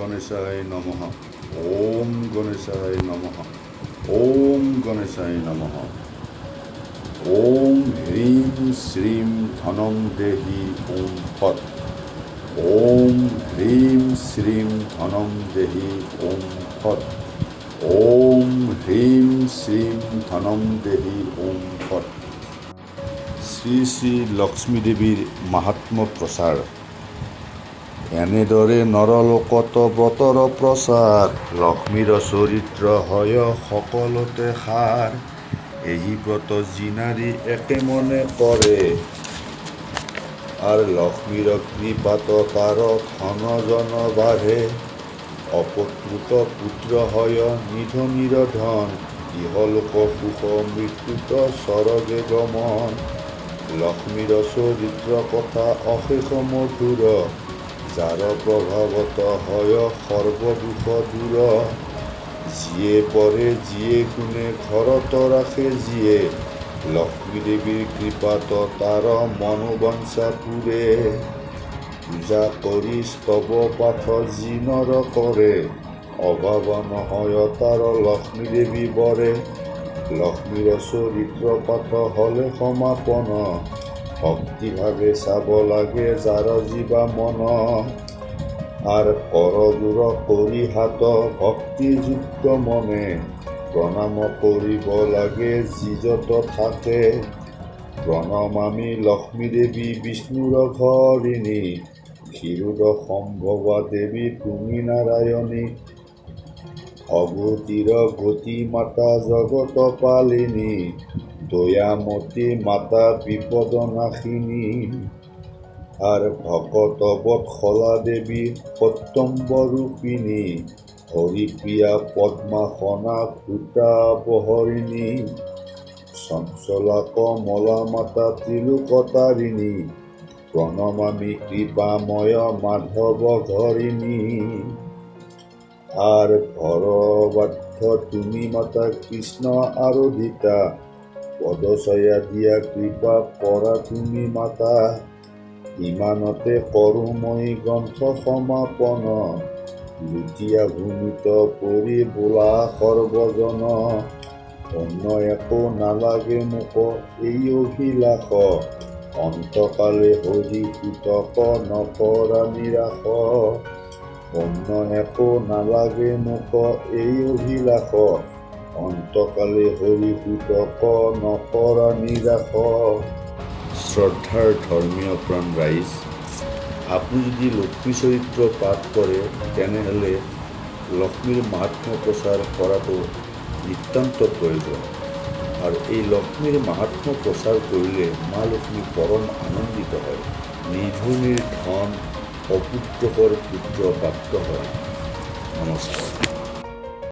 গণেশায় নমঃ। ওম গণেশায় নমঃ। ওম গণেশায় নমঃ। ওম হ্রিম শ্রীম ধনম দেহি ওম ফট। ওম হ্রিম শ্রীম ধনম দেহি ওম ফট। ওম হ্রিম শ্রীম ধনম দেহি ওম ফট। শ্ৰী শ্ৰী লক্ষ্মী দেৱীৰ মাহাত্ম্য প্ৰচাৰ। এনেদৰে নৰলোকত ব্ৰতৰ প্ৰচাৰ, লক্ষ্মীৰ চৰিত্ৰ হয় সকলোতে সাৰ। এই ব্ৰত যি নাৰী একে মনে কৰে, আৰু লক্ষ্মীৰ কৃপাত তাৰ ধন জন বাঢ়ে। অপত্ৰুত পুত্ৰ হয় নিধনীৰ ধন, ইহলোক সুখ মৃত্যুত স্বৰ্গে গমন। লক্ষ্মীৰ চৰিত্ৰ কথা অশেষ মধুৰ, যাৰ প্ৰভাৱত হয় সৰ্বদুখ দূৰ। যিয়ে পৰে যিয়ে গুণে ঘৰত ৰাখে যিয়ে, লক্ষ্মী দেৱীৰ কৃপাত তাৰ মনোবাঞ্ছা পূৰে। পূজা কৰি স্তৱ পাঠ যি নৰ কৰে, অভাৱ নহয় তাৰ লক্ষ্মী দেৱী বৰে। লক্ষ্মীৰ চৰিত্ৰ পাঠ হলে সমাপন, ভক্তিভাৱে চাব লাগে যাৰ জীৱা মন। আৰ কৰ দূৰ কৰি হাত ভক্তিযুক্ত মনে, প্ৰণাম কৰিব লাগে যি যত থাকে। প্ৰণমামি লক্ষ্মী দেৱী বিষ্ণুৰ ঘৰিণী, ক্ষীৰোদ সম্ভৱা দেৱী তুমি নাৰায়ণী। অগতিৰ গতি মাতা জগত পালিনী, দয়ামতী মাতা বিপদ নাশিনী। আৰ ভকত বৎসলা দেৱী সত্যম্বৰূপিণী, হৰিপ্ৰিয়া পদ্মাসনা ভূতাপহৰিণী। চঞ্চলা কমলা মাতা ত্ৰিলোকতাৰিণী, প্ৰণমামি কৃপাময় মাধৱ ঘৰিণী। আৰ ভৰবাধ্য তুমি মাতা কৃষ্ণ আৰাধিতা, পদচয়া দিয়া কৃপা কৰা তুমি মাতা। ইমানতে কৰোঁ মই গ্ৰন্থ সমাপন, লুটিয়া ভূমিত পৰি বোলা সৰ্বজন। অন্য একো নালাগে মোক এই অভিলাষ, অন্তকালে হৰি পুতক নকৰা নিৰাশ। অন্য একো নালাগে মোক এই অভিলাষ, অন্তকালে হৰি পুতক নকৰা নিৰাশ। শ্ৰদ্ধাৰ ধৰ্মীয় প্ৰাণ ৰাইজ, আপুনি যদি লক্ষ্মী চৰিত্ৰ পাঠ কৰে তেনেহ'লে লক্ষ্মীৰ মাহাত্ম্য প্ৰচাৰ কৰাটো নিতান্ত প্ৰয়োজন। আৰু এই লক্ষ্মীৰ মাহাত্ম্য প্ৰচাৰ কৰিলে মা লক্ষ্মী পৰম আনন্দিত হয়। নিধনীৰ ধন অপুত্ৰকৰ পুত্ৰ প্ৰাপ্ত হয়। নমস্কাৰ।